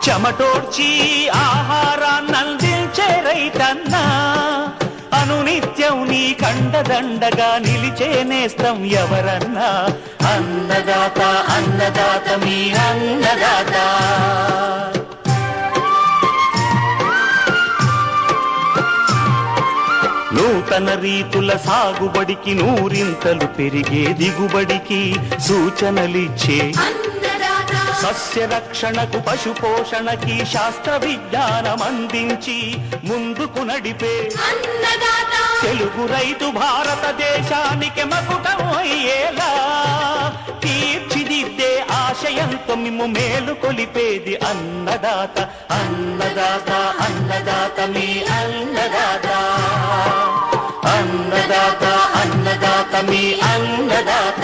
చెమటోడ్చి ఆహారాన్నందించే రైతన్నా, అనునిత్యం నీ కండదండగా నిలిచే నేస్తం ఎవరన్నా. అన్నదాత అన్నదాత మీ అన్నదాత. నూతన రీతుల సాగుబడికి, నూరింతలు పెరిగే దిగుబడికి సూచనలిచ్చే సస్య రక్షణకు, పశు పోషణకి శాస్త్ర విజ్ఞానం అందించి ముందుకు నడిపే తెలుగు రైతు భారతదేశానికి మకుటం అయ్యేలా తీర్చిదిద్దే ఆశయంతో మిమ్ము మేలు కొలిపేది అన్నదాత. అన్నదాత అన్నదాత మీ అన్నదాత. అన్నదాత అన్నదాత మీ అన్నదాత.